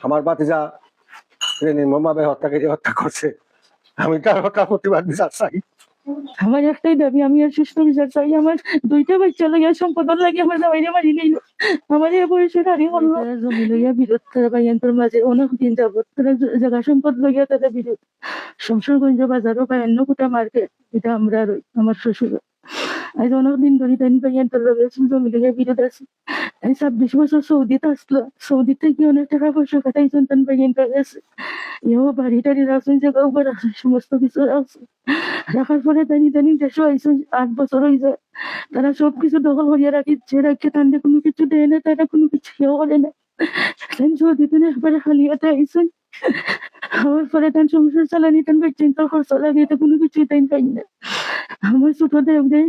আমার ভাতিজা নির্মমভাবে হত্যা করছে। আমি তার প্রতিবাদ বিচার চাই। আমার একটাই দাবি, আমি আর সুস্থ বিচার চাই। আমার দুইটা বাচ্চা লইয়া সম্পদের লাগে আমার জামাইরে মারি নিল। আমার এই বয়সে নারী হল জমি লইয়া বিরোধ, তারা ভাইয়ান্তর মাঝে অনেক দিন যাবত তারা জায়গা সম্পদ লইয়া তারা বিরোধ। সংসারগঞ্জ বাজারও বা অন্য কোটা মার্কেট, এটা আমরা আমার শ্বশুর আজ অনেকদিন ধরে তাই ভাইয়ান্তর লগে জমি লইয়া বিরোধ আছে। আমি 26 বছর সৌদিতে আসলো, সৌদি থেকে অনেক টাকা পয়সা খাটাই সন্তান ভাইয়ান্তর কাছে। এও বাড়ি টাড়ি রাখছেন, জায়গা উপর আছে, সমস্ত কিছু রাখছে। রাখার পরে দানি দেশও আইসো 8 বছর হয়ে যায়। তারা সবকিছু দখল করিয়া রাখিচ্ছে, রাখে তান্ডে কোনো কিছু দেয় না, তারা কোনো কিছু কেউ করে না। যদি তুমি একবারে খালি হাতে আইসেন, আমার পরে তার সংসার চালানি তান চিন্তা খরচ লাগে, এটা কোনো কিছুই তাই পাই না। আমার ছোট দেবদে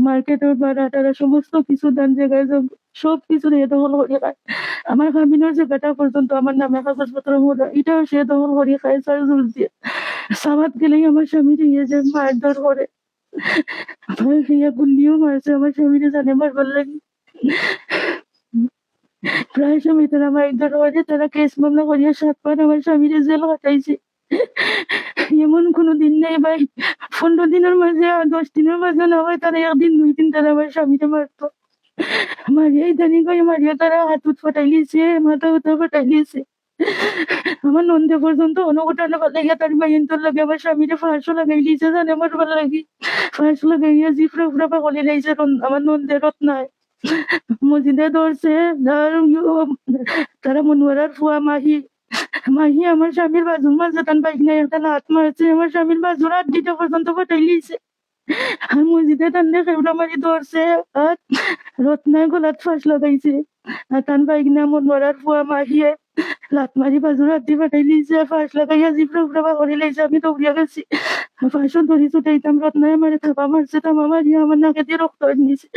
মার্কেটের ভাড়া টাড়া সমস্ত কিছু দান জায়গায় সব কিছু দিয়ে দখল করিয়ে খায়। আমার কামিনের জায়গাটা পর্যন্ত আমার নামে কাগজপত্র মোড়া, এটাও সে দখল করিয়ে খায় চার জোর দিয়ে। সামাদ গেলেই আমার স্বামীর ইয়ে যে মারধর করে, গুল্লিও মারছে আমার স্বামীরে, জানে মারবার লাগে। প্রায় সময় তারা মারধর করে, তারা কেস মামলা করিয়া 7 বার আমার স্বামীরে জেল কাটাইছে। এমন কোনো দিন নেই ভাই 15 দিনের মাঝে 10 দিনের মাঝে না হয় তারা 1 দিন 2 দিন তারা আমার স্বামীরে মারতো। মারিয়াই জানি কই মারিয়া তারা হাত উত ফাটাই লিছে, মাথা উঠা ফাটাই লিছে। আমার নন্দে পর্যন্ত অনুঘটনা লাগাইয়া তার বাইন্তর লাগে আমার স্বামীরে ফাঁসও লাগাই দিয়েছে, জানে আমার ভালো লাগি। ফাঁস লাগাইয়া জিফরা ফুরা পাগলে লাইছে আমার নন্দে রত্নায়। মসজিদে ধরছে তারা মনোয়ারার ফুয়া মাহি আমার স্বামীর বাজুর মাঝে তান বাইক নাই একটা লাত মারছে, আমার স্বামীর বাজুর 8 দিটা পর্যন্ত ফাটাই লিছে। আর মসজিদে তান্ডে খেউড়া মারি ধরছে আর রত্নায় গলাত ফাঁস লাগাইছে। আর তান বাইক না মনোয়ারার ফুয়া মাহিয়ে লাত মারি বাজুর হাতি ফাটাই লিছে, ফাঁস লাগাইয়া জিফরা ফুরা পাগলে লাইছে। আমি দৌড়িয়া গেছি, ফাঁসও ধরি ছুটাইতাম, রত্নায় মারে থাপা মারছে, থাপা মারিয়া আমার নাকে দিয়ে রক্ত নিয়েছে।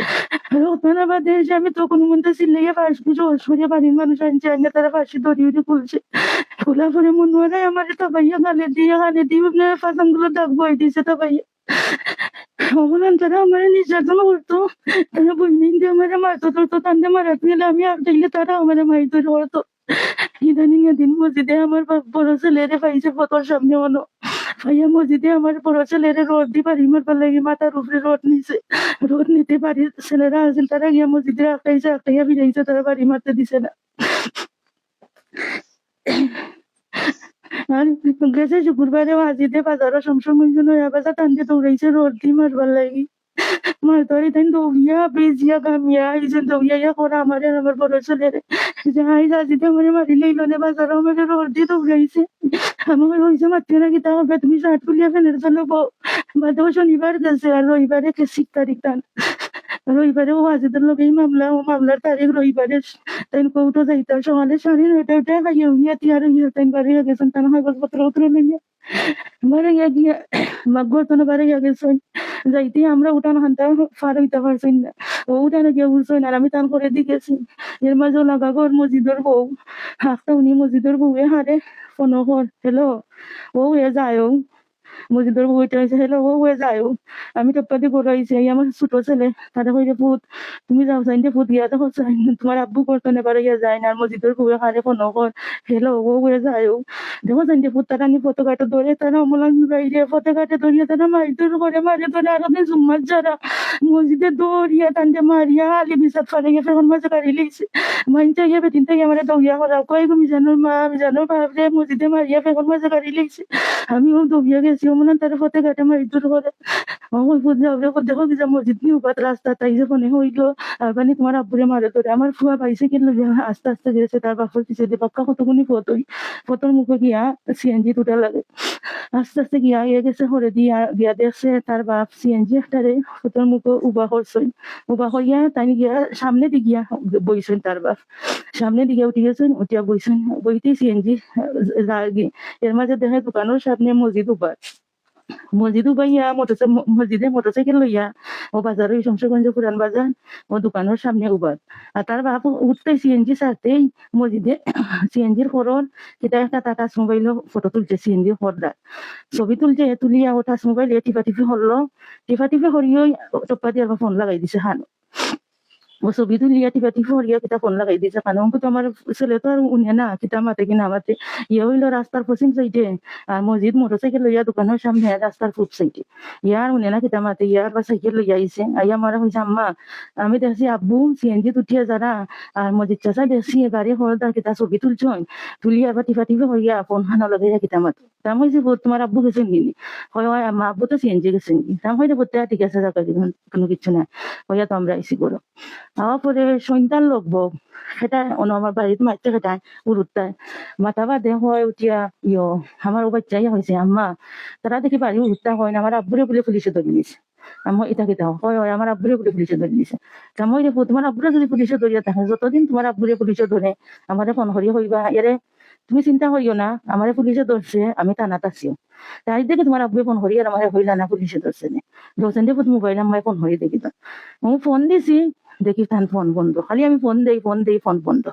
রক্ত না বাদে এসে আমি তো কোনো মধ্যে চিল্লাইয়া ফাঁস জোর সরিয়ে বাড়ির মানুষ আনছে, আনিয়া তারা ফাঁসি ধরি উঠে খুলছে। খোলা পরে মনোয়ারায় আমার থাপাইয়া কানে দিয়ে ফাঁসানগুলো দাগ বই দিয়েছে থাপাইয়া। অবলান তারা আমার নির্যাতন করতো, তারা বইনিন দিয়ে আমার মারতো ধরতো, তান্ডে মারাতে গেলে আমি আটকাইলে তারা আমার মারি ধরে করতো। ইদানিং এদিন মসজিদে আমার বড় ছেলেরে পাইছে ফটোর সামনে হলো ভাইয়া, মসজিদে আমার বড় ছেলেরে রোড দিয়ে বাড়ি মারবার লাগে, মাথার উপরে রোড নিছে। রোড নিতে বাড়ির ছেলেরা আসেন, তারা গিয়া মসজিদে আটকাইয়া ফিরাইছে, তারা বাড়ি মারতে দিছে না। আর গেছে শুক্রবারে মসজিদে বাজারও সমসময় জন্য বাজার টানতে দৌড়াইছে রোড দিয়ে মারবার লাগি। মারধরি তাই দৌড়িয়া বেজিয়া গামিয়া এইজন দৌড়িয়া করা আমার আমার বড় ছেলেরে যাই যাজিতে আমার মারি লইল নে বাজার আমার রোড দিয়ে দৌড়াইছে। আমার হয়েছে মারতে নাকি তা হবে, তুমি শার্ট খুলিয়া ফেলের জন্য বাদেও শনিবার গেছে আর রবিবারে 6 তারিখ টান। রবিবারে ও আজিদের লোকেই মামলা, ও মামলার তারিখ রবিবারে তাই কৌটো যাইতাম সকালে 9:30 উঠে খাইয়া হইয়া তিয়ার হইয়া তাই বাড়ি গেছেন, তার কাগজপত্র উতরে লইয়া বাড়ি গিয়া মাঘ বাড়ি গেছেন। যাইতে আমরা উঠান হানতে ফার হইতে পারছি না, ও উঠানে গিয়ে উঠছেন আর আমি টান করে দিয়েছি। এর মাঝে লাগা ঘর মসজিদের বউ হাঁকতা, উনি মসজিদের বউয়ে হারে ফোন কর, হ্যালো ও এ যায় মসজিদের বউটা হয়েছে, হ্যালো ও হয়ে যায়। আমি টপ্পাতে করাইছি আমার ছোট ছেলে, তারা কইরে পুত তুমি যাও চাইতে পুত গিয়া দেখো তোমার আব্বু করতো না পারে গিয়া যায় না, আর মসজিদের বউয়ে হারে ফোন কর, হ্যালো ও হয়ে যায়। দেখো চাইতে পুত তারা নি পতাকাটা ধরে তারা অমলান বাইরে পতাকাটা ধরিয়া তারা মারধর করে, মারে ধরে আরো জুম্মার যারা মসজিদে দৌড়িয়া টানতে মারিয়া আলি বিচার ফারে গিয়ে ফের মাঝে গাড়ি লেগেছে। মাইনটা গিয়ে বেদিন থেকে আমার দৌড়িয়া করা কয়েক মিজানোর মা মিজানোর বাপরে মসজিদে মারিয়া ফের মাঝে গাড়ি লেগেছে। আমিও দৌড়িয়া গেছি, মনে তারা ফতে ঘাটে মারি দূর করে দেখো কি যে মসজিদ নিয়ে উপাত রাস্তা তাই যে মনে হইলো আবানি তোমার আব্বুরে মারে ধরে। আমার ফুয়া পাইছে কিন্তু আস্তে আস্তে গেছে, তার বাপর পিছিয়ে দিয়ে পাক্কা কতক্ষণি ফতোর মুখে গিয়া সিএনজি দুটা লাগে। আস্তে আস্তে গিয়া গেছে হরে গিয়া দেখছে তার বাপ সিএনজি একটারে ফতোর মুখে উবা করছেন, উবা করিয়া তাই গিয়া সামনে দি গিয়া বইছেন, তার বাপ সামনে দিকে উঠে গেছেন, উঠিয়া বইছেন, বইতেই সিএনজি এর মাঝে দেখে দোকানের সামনে মসজিদ উবাইয়া মসজিদে মোটরসাইকেল লইয়া ও বাজারে শমশেরগঞ্জ পুরান বাজার ও দোকানের সামনে উবার। আর তার বাপ উঠতে সিএনজি ছাড়তেই মসজিদে সিএনজির খরর এটা একটা টাচ মোবাইল ফটো তুলছে, সিএনজি খরদা ছবি তুলিয়া ও টাচ মোবাইল টিপা টিপি হরলো, টিপা টিপি হরিয়ে টপ্পা দিয়ে ফোন লাগাই দিছে হানো। ও ছবি তুলিয়া টিপা টিপি হরিয়া কিতা ফোন লাগাই দিছে কারণ অঙ্ক তো আমার ছেলে তো আর উনে না কিতা মাতে কিনা মাতে ইয়ে হইলো রাস্তার পশ্চিম সাইডে আর মসজিদ মোটরসাইকেল লইয়া দোকানের সামনে রাস্তার পূব সাইডে ইয়ার উনে না কিতা মাতে ইয়ার বা সাইকেল লইয়া আইছে আইয়া মারা হয়েছে আম্মা আমি দেখছি আব্বু সিএনজি উঠিয়া যারা আর মসজিদ চাষা দেখছি গাড়ি হরদার কিতা ছবি তুলছন তুলিয়া বা টিপা টিপি হইয়া ফোন হানা লগাইয়া কিতা মাতো তাম হয়েছে তোমার আব্বু গেছেন কিনি হয় হয় আমার আব্বু তো সিএনজি গেছেন কি তাম হয়তো বলতে ঠিক আছে যাকা কোনো কিছু না হইয়া তো আমরা আইসি করো আমার পরে সন্তান লগব সেটা আমার বাড়িতে মারতে সেটাই উরুত্তায় মাথা বাদে হয় উঠিয়া আমার ও বাচ্চাই হয়েছে আম্মা তারা দেখি বাড়ি উরুত্তা হয় না আমার আব্বুরে বলে পুলিশে ধরে নিয়েছে আমার এটা কেটা হয় হয় আমার আব্বুরে বলে পুলিশে ধরে নিয়েছে মই দেখো তোমার আব্বুরে যদি পুলিশে ধরিয়া থাকে যতদিন তোমার আব্বুরে পুলিশে ধরে আমারে ফোন করি হইবা এরে তুমি চিন্তা করিও না আমারে পুলিশে ধরছে আমি টানাত আছি তাই দেখে তোমার আব্বুরে ফোন করি আর আমার হইলা না পুলিশে ধরছে নে ধরছেন দেখো মোবাইল আমার ফোন করি দেখি তো ফোন দিছি দেখি তান ফোন বন্ধ খালি আমি ফোন দেই ফোন বন্ধ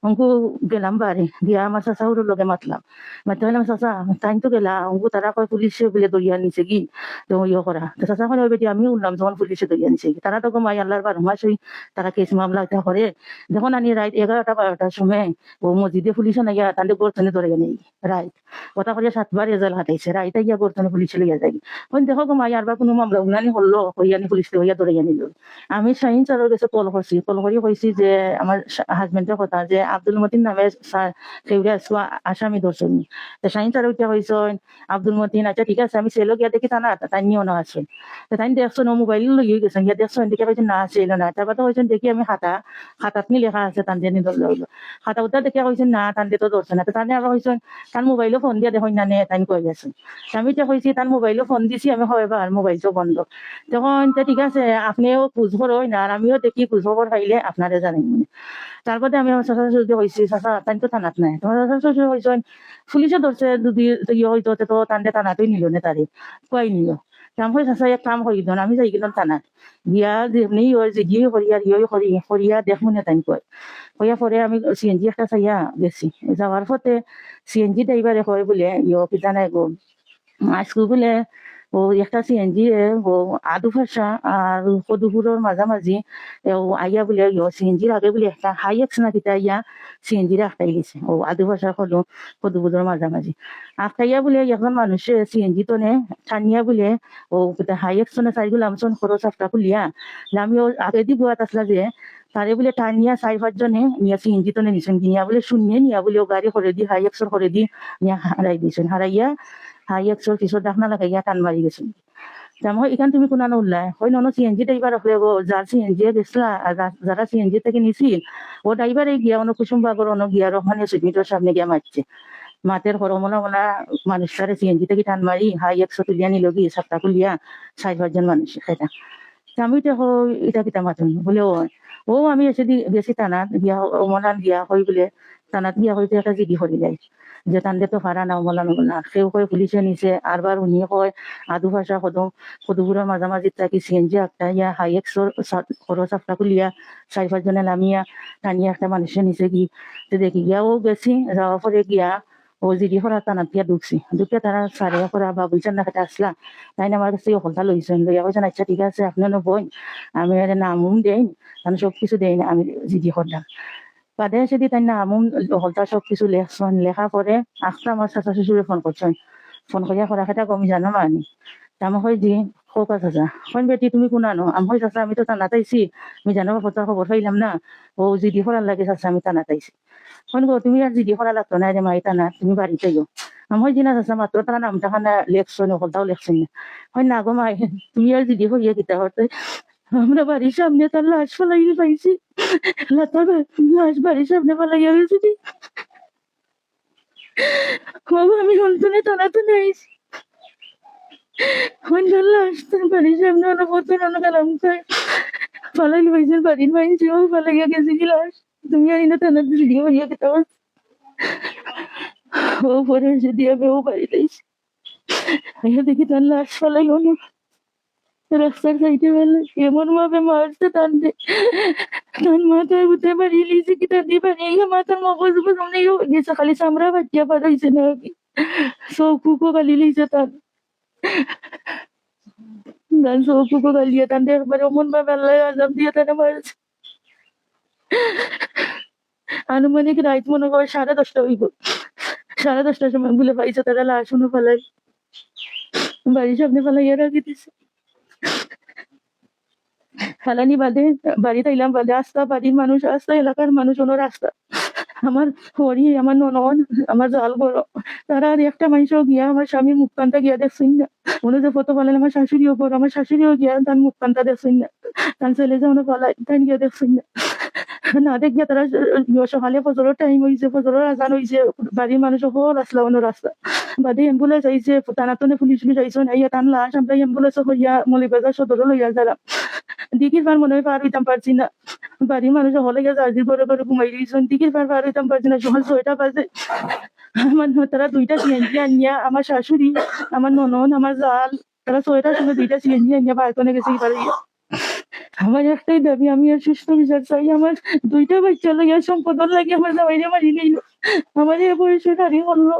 অঙ্কু গেলাম বাড়ি গিয়া আমার চাচাউর লগে মাতলাম মাতে হইলাম চাচা তাই তো গেলা অঙ্কু তারা কয় পুলিশে বলে দরিয়া নিছে কি তো করা তো চাচা কয় বেটি আমি উঠলাম যখন পুলিশে দরিয়া নিছে কি তারা তো মাই আল্লাহর 12 মাস হই তারা কেস মামলা এটা করে যখন আনি রাত 11টা 12টার সময় ও মসজিদে পুলিশে নাইয়া তাদের গোরতনে ধরে নেই রাইট কথা করে 7বার রেজাল্ট হাতাইছে রাইতে গিয়া গোরতনে পুলিশে লইয়া যাই ওই দেখো মাই আর কোনো মামলা উনানি হলো হইয়ানি পুলিশ হইয়া ধরে নিল আমি শাহিন স্যারের কাছে কল করি কইছি যে আমার হাজবেন্ডের কথা যে আব্দুল মতিন নামে সেউরা আসামি ধরছেন তো শাহিন স্যার উঠে কইছেন আব্দুল মতিন আচ্ছা ঠিক আছে আমি ছেলে গিয়া দেখি তা না তাই নিয়েও না আছে তো তাই দেখছো না মোবাইল লইয়ে গেছেন গিয়া দেখছেন দেখে কইছেন না ছিল না তারপর তো কইছেন দেখি আমি খাতাত নি লেখা আছে তান দিয়ে ধরলে হইলো খাতা উঠা দেখে কইছেন না তান দিয়ে তো ধরছে না তো তানে আবার কইছেন তার মোবাইলও ফোন দিয়া দেখুন না নে তাই কই গেছেন আমি তো কইছি তার মোবাইলও ফোন দিছি আমি হয় এবার মোবাইলটা বন্ধ তখন ঠিক আছে আপনিও খোঁজ খবর না আর আমিও দেখি খোঁজ খবর পাইলে আপনারে জানাই মানে তারপরে আমি আমার চাচা শ্বশুর কইছি চাচা তাই তো থানাত নাই তোমার চাচা শ্বশুর কইছেন পুলিশে ধরছে যদি হইতো তো তান্ডে থানাতেই নিল না তারে কই নিল কাম হয়ে চাচা এক কাম করি দিন আমি যাই গেলাম থানাত গিয়া যেমনি জিডি করিয়া করিয়া দেখবো না তাই কইয়া পরে আমি সিএনজি একটা চাইয়া গেছি যাওয়ার পথে সিএনজি ড্রাইভারে কয় বলে কিতা নাই গো আজকে বলে ও একটা সিএনজি ও আদু ভাষা আর কদুপুরের মাঝামাঝি আইয়া বলে সিএনজির আগে বলে একটা হাই এক্স না কিতা ইয়া সিএনজির আটকাই গেছে ও আদু ভাষা কদুপুরের মাঝামাঝি আটকাইয়া বলে এখন মানুষে সিএনজি তো নে টানিয়া বলে ও হাই এক্স না চাইগুলো আমসন খরচ আফটা খুলিয়া আমিও আগে দিব আসলা যে তারে বলে টানিয়া 4-5 জনে নিয়া সিএনজি তো নিছেন নিয়া বলে শূন্য নিয়া বলে ও গাড়ি করে দি হাই এক্সর করে দি নিয়া হারাই দিয়েছেন হারাইয়া হাই একশোর কিছু ডাকনা লাগাইয়া টান মারি গেছেন তেমন এখান তুমি কোনানো উল্লাই হয় নন সিএনজি ড্রাইভার রাখলে গো যার সিএনজি গেছিলা যারা সিএনজি থেকে নিছি ও ড্রাইভারে গিয়া অন্য কুসুম বাগর অন্য গিয়া রহমানের সুইমিটার সামনে গিয়া মারছে মাতের হরমোনা মোনা মানুষটারে সিএনজি থেকে টান মারি হাই একশো তুলিয়া নিল গিয়ে 7টা খুলিয়া 4-5 জন মানুষ সেটা আমি তো এটা কিতা মাতুন বলে ও আমি এসে গেছি টানাত গিয়া মলান গিয়া হই বলে টানাত গিয়া হইতে একটা জিডি করি যায় যে টানলে তো ভাড়া নাও মলান না সেও কয় পুলিশে নিছে আরবার উনি কয় আদু ভাষা সদুপুরের মাঝামাঝি থাকি সিএনজি একটা ইয়া হাই এক্সর খরচ একটা খুলিয়া 4-5 জনে নামিয়া টানিয়া একটা মানুষে নিছে কি দেখি গিয়া ও গেছি যাওয়ার পরে গিয়া ও জিডি করা টানাত গিয়া ঢুকিয়া তারা সারে করা বা বলছেন না খেতে আসলা তাই না আমার কাছে হলটা লইছেন লইয়া কইছেন আচ্ছা ঠিক আছে আপনার বই আমি নামুম দেই তাহলে সবকিছু দেই না আমি জিডি করলাম বাদে সেদি তাই নামুম হলটা সবকিছু লেখছেন লেখা পরে আখটা আমার চাচা শ্বশুরে ফোন করছেন ফোন করিয়া করা খেটা কমি জানো মানি তাম হয় দি খোকা চাচা কইন বেটি তুমি কোনানো আমি হয় চাচা আমি তো টানাত আইছি আমি জানো বাপতার খবর পাইলাম না ও জিডি করার লাগে চাচা আমি টানাত আইছি কইন গো তুমি আর জিডি করা লাগতো না রে মাই টানা তুমি বাড়িতে গো আমি হয় দিনা চাচা মাত্র তারা নামটা খানা লেখছেন হলটাও লেখছেন না হয় না গো মাই তুমি আর জিডি করিয়া কিতা হতে আমরা বাড়ির সামনে তার লাশ ফেলাই পাইছি লাতার লাশ বাড়ির সামনে ফেলাইয়া গেছি বাবা আমি হলতনে টানাতে নেইছি হইন লাশ তার বাড়ির সামনে অনেক বছর অনেক গেলাম ফেলাই পাইছে বাড়ির মাইনছে ও ফেলাইয়া গেছে কি লাশ তুমি আর না টানাতে ভিডিও করিয়া খেতে ও পরে এসে দিয়ে ও বাড়িতে দেখি তার লাশ ফেলাইল না রাস্তার সাইডে ফেলে এমন ভাবে মারছে টানতে তার মাথায় উঠে বাড়িয়ে লিয়েছে কি তার দিয়ে বাড়িয়ে মাথার মগজ সামনে গেছে খালি চামড়া বাচ্চা পাঠাইছে না কি চৌকুকো গালি লিয়েছে তার চৌকুকো গালিয়ে টানতে একবার অমন ভাবে আল্লাহ আজাব দিয়ে তারা মারছে আনুমানিক রাত মনে করে 10:30 হইব। 10:30টার সময় বলে পাইছে তারা লাশ শুনে ফেলাই বাড়ির সামনে ফেলাইয়া রাখি দিছে। ফালানি বাদে বাড়িতে আইলাম বাদে আস্থা বাড়ির মানুষ আস্থা এলাকার মানুষ ওনার রাস্তা আমার হরি আমার ননদ আমার জাল বড় তারা আর একটা মানুষও গিয়া আমার স্বামী মুখ কান্তা গিয়া দেখছেন না মনে যে ফটো পালেন আমার শাশুড়িও পর আমার শাশুড়িও গিয়া তার মুখ কান্তা দেখছেন না তার ছেলে যে ওনা পালাই তাই গিয়া দেখছেন না না দেখ গিয়া তারা সকালে ফজরের টাইম হয়েছে ফজরের আজান হয়েছে বাড়ির মানুষ হল আসলা ওনার রাস্তা বাদে অ্যাম্বুলেন্স আইছে টানাতনে পুলিশ আইসন আইয়া টান লাশ আমরা অ্যাম্বুলেন্স হইয়া মলিবাজার সদরে লইয়া যারা দিঘির পার মনে হয় পার হইতাম পারছি না বাড়ির মানুষ হলে গিয়ে চার্জির করে করে ঘুমাই দিয়েছেন দিঘির পার হইতাম পারছি না সকাল 6টা বাজে আমার তারা 2টা সিএনজি আনিয়া আমার শাশুড়ি আমার ননদ আমার জাল তারা 6টার সময় 2টা সিএনজি আনিয়া বাড়িতে গেছে এবার আমার একটাই দাবি আমি আর সুস্থ বিচার চাই আমার 2টা বাচ্চা লইয়া সম্পদ লাগে আমার জামাইরে মারি নিল আমার এ বয়সে নারী হলো